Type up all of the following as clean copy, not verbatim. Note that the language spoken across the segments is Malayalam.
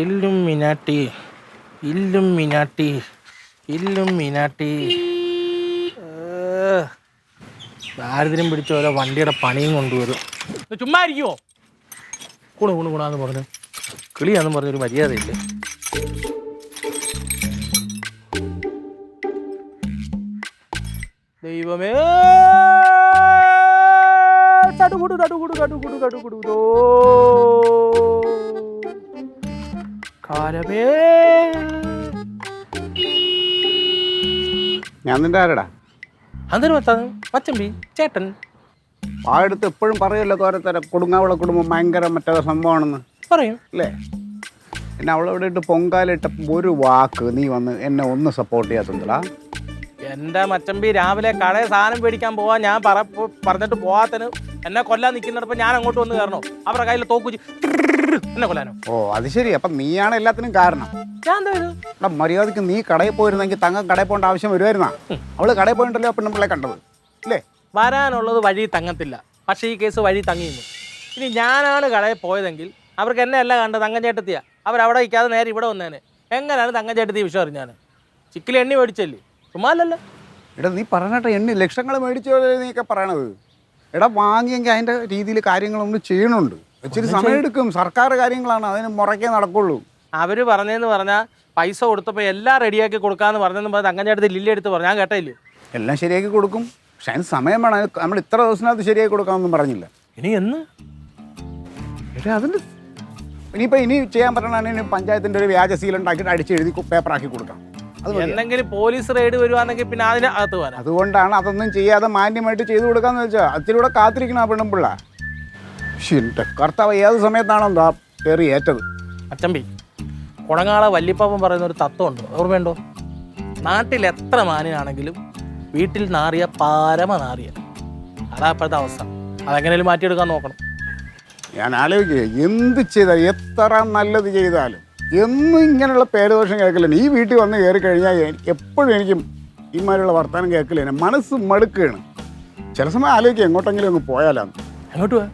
ഇല്ലുമിനാട്ടി ഇല്ലുമിനാട്ടി ഇല്ലുമിനാട്ടി ദാരിദ്ര്യം പിടിച്ച ഓരോ വണ്ടിയുടെ പണിയും കൊണ്ടുവരും. ചുമ്മാ ഇരിക്കുമോ? ഗുണാന്ന് പറഞ്ഞു കിളിയാന്ന് പറഞ്ഞൊരു മര്യാദയില്ല. ദൈവമേ തടുകുടു തടുകുടു തടുകുടു തടുകുടു കാലമേ. ഞാൻ നിന്റെ ആരടാ? അതൊരു മച്ചമ്പി ചേട്ടൻ. ആ അടുത്ത് എപ്പോഴും പറയുമല്ലോ തോരത്തര കൊടുങ്ങാവള കുടുംബം ഭയങ്കര മറ്റേ സംഭവമാണെന്ന് പറയും അല്ലേ? പിന്നെ അവളെവിടെ ഇട്ട് പൊങ്കാലിട്ട ഒരു വാക്ക് നീ വന്ന് എന്നെ ഒന്ന് സപ്പോർട്ട് ചെയ്യാത്തണ്ടടാ. എൻ്റെ മച്ചമ്പി രാവിലെ കടയിൽ സാധനം മേടിക്കാൻ പോവാൻ ഞാൻ പറഞ്ഞിട്ട് പോവാത്തന് എന്നെ കൊല്ലാൻ നിൽക്കുന്നിടപ്പോൾ ഞാൻ അങ്ങോട്ട് വന്ന് കയറണോ? അവരുടെ കയ്യിൽ തോക്കുച്ച് എന്നെ കൊല്ലാനോ? ഓ അത് ശരി. അപ്പം നീയാണ് എല്ലാത്തിനും കാരണം. ഞാൻ എന്താ എടാ മര്യാദയ്ക്ക് നീ കടയിൽ പോയിരുന്നെങ്കിൽ തങ്കം കടയിൽ പോകേണ്ട ആവശ്യം വരുമായിരുന്നാ? അവള് കടയിൽ പോയിട്ടല്ലോ പെണ്ണുമ്പിള്ളെ കണ്ടത് അല്ലേ? വരാനുള്ളത് വഴി തങ്ങത്തില്ല, പക്ഷേ ഈ കേസ് വഴി തങ്ങിയിരുന്നു. ഇനി ഞാനാണ് കടയിൽ പോയതെങ്കിൽ അവർക്ക് എന്നെ അല്ല കണ്ടത്, തങ്കഞ്ചേട്ടത്തിയാ. അവരവിടെ വയ്ക്കാതെ നേരെ ഇവിടെ വന്നേനെ. എങ്ങനെയാണ് തങ്കഞ്ചേട്ടത്തി വിഷയം അറിഞ്ഞാൽ? ചിക്കിൽ എണ്ണി മേടിച്ചല്ലേ, ചുമ്മാല്ലല്ലോ. എടാ നീ പറഞ്ഞിട്ട് എണ്ണി ലക്ഷങ്ങൾ മേടിച്ചോ നീയൊക്കെ പറയണത്. എടാ വാങ്ങിയെങ്കിൽ അതിൻ്റെ രീതിയിൽ കാര്യങ്ങളൊന്നും ചെയ്യണുണ്ട്. ഇച്ചിരി സമയമെടുക്കും. സർക്കാർ കാര്യങ്ങളാണ്, അതിന് മുറയ്ക്കേ നടക്കുള്ളൂ. അവർ പറഞ്ഞതെന്ന് പറഞ്ഞാൽ പൈസ കൊടുത്തപ്പോൾ എല്ലാം റെഡിയാക്കി കൊടുക്കാമെന്ന് പറഞ്ഞെന്ന് പറഞ്ഞാൽ തങ്കഞ്ചേട്ടത്തി ലില്ലി എടുത്ത് പറഞ്ഞു. ഞാൻ കേട്ടില്ലേ? എല്ലാം ശരിയാക്കി കൊടുക്കും, പക്ഷെ അതിന് സമയം വേണം. നമ്മൾ ഇത്ര ദിവസത്തിനകത്ത് ശരിയാക്കി കൊടുക്കാമെന്നും പറഞ്ഞില്ല. ഇനി എന്ന് അതിന് ഇനി ചെയ്യാൻ പറ്റണമെങ്കിൽ പഞ്ചായത്തിൻ്റെ ഒരു വ്യാജ സീൽ ഉണ്ടാക്കിയിട്ട് അടിച്ചെഴുതി പേപ്പറാക്കി കൊടുക്കാം. എന്തെങ്കിലും പോലീസ് റെയ്ഡ് വരുവാണെങ്കിൽ പിന്നെ അതിന് അകത്ത് വരാം. അതുകൊണ്ടാണ് അതൊന്നും ചെയ്യാതെ മാന്യമായിട്ട് ചെയ്തു കൊടുക്കാന്ന് വെച്ചാൽ അതിലൂടെ കാത്തിരിക്കണം ആ പെണ്ണുമ്പിള്ള. എൻ്റെ കർത്താവ് ഏത് സമയത്താണോ എന്താ കയറി ഏറ്റത്. അച്ചമ്പി കുടങ്ങാള വല്യപ്പാപ്പൻ പറയുന്ന ഒരു തത്വമുണ്ട്, ഓർമ്മയുണ്ടോ? നാട്ടിൽ എത്ര മാനിനാണെങ്കിലും വീട്ടിൽ നാറിയ പരമ നാറിയ. അതാ ഇപ്പോഴത്തെ അവസ്ഥ. അതെങ്ങനെയും മാറ്റിയെടുക്കാൻ നോക്കണം. ഞാൻ ആലോചിക്കുക, എന്ത് ചെയ്താലും എത്ര നല്ലത് ചെയ്താലും എന്നും ഇങ്ങനെയുള്ള പേരുദോഷം കേൾക്കില്ല. ഈ വീട്ടിൽ വന്ന് കയറി കഴിഞ്ഞാൽ എപ്പോഴും എനിക്കും ഇമാരുള്ള വർത്തമാനം കേൾക്കില്ല. മനസ്സ് മടുക്കുകയാണ്. ചില സമയം ആലോചിക്കുക എങ്ങോട്ടെങ്കിലും അങ്ങ് പോയാലാന്ന്. എങ്ങോട്ട് പോയാ?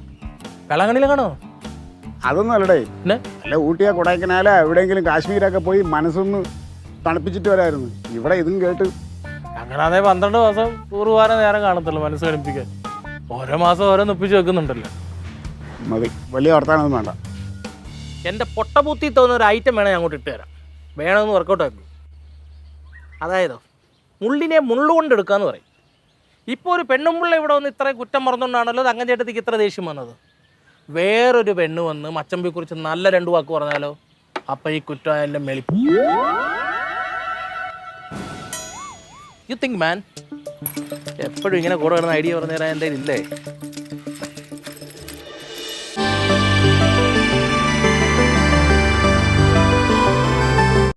വെള്ളാങ്കണ്ണിയിലെ കാണോ? അതൊന്നും അല്ലടേ. അല്ല ഊട്ടിയാ കൊടൈക്കനാല എവിടെയെങ്കിലും കാശ്മീരൊക്കെ പോയി മനസ്സൊന്ന് തണുപ്പിച്ചിട്ട് വരായിരുന്നു. ഇവിടെ ഇതും കേട്ട് അങ്ങനെ 12 ദിവസം ടൂർ പോകാനേ നേരം കാണത്തുള്ളൂ മനസ്സ് കളിപ്പിക്കാൻ. ഓരോ മാസം ഓരോന്ന് ഒപ്പിച്ച് വെക്കുന്നുണ്ടല്ലോ. മതി, വലിയ വർത്തമാനമൊന്നും വേണ്ട. എൻ്റെ പൊട്ടബുദ്ധി തോന്നുന്ന ഒരു ഐറ്റം വേണം ഞാൻ അങ്ങോട്ട് ഇട്ട് തരാം. വേണമെന്ന് വർക്കൗട്ട് ആക്കി. അതായത് മുള്ളിനെ മുള്ളുകൊണ്ട് എടുക്കാന്ന് പറയും. ഇപ്പോൾ ഒരു പെണ്ണുമുള്ള ഇവിടെ വന്ന് ഇത്രയും കുറ്റം പറഞ്ഞുകൊണ്ടാണല്ലോ തങ്കഞ്ചേട്ടത്തിക്ക് ഇത്ര ദേഷ്യം വന്നത്. വേറൊരു പെണ്ണ് വന്ന് മച്ചമ്പിയെക്കുറിച്ച് നല്ല 2 വാക്ക് പറഞ്ഞാലോ, അപ്പം ഈ കുറ്റം എൻ്റെ മെളിപ്പ്. യു തിങ്ക് മാൻ? എപ്പോഴും ഇങ്ങനെ കൂടെ കിടന്ന ഐഡിയ പറഞ്ഞു തരാൻ എൻ്റെ ഇല്ലേ?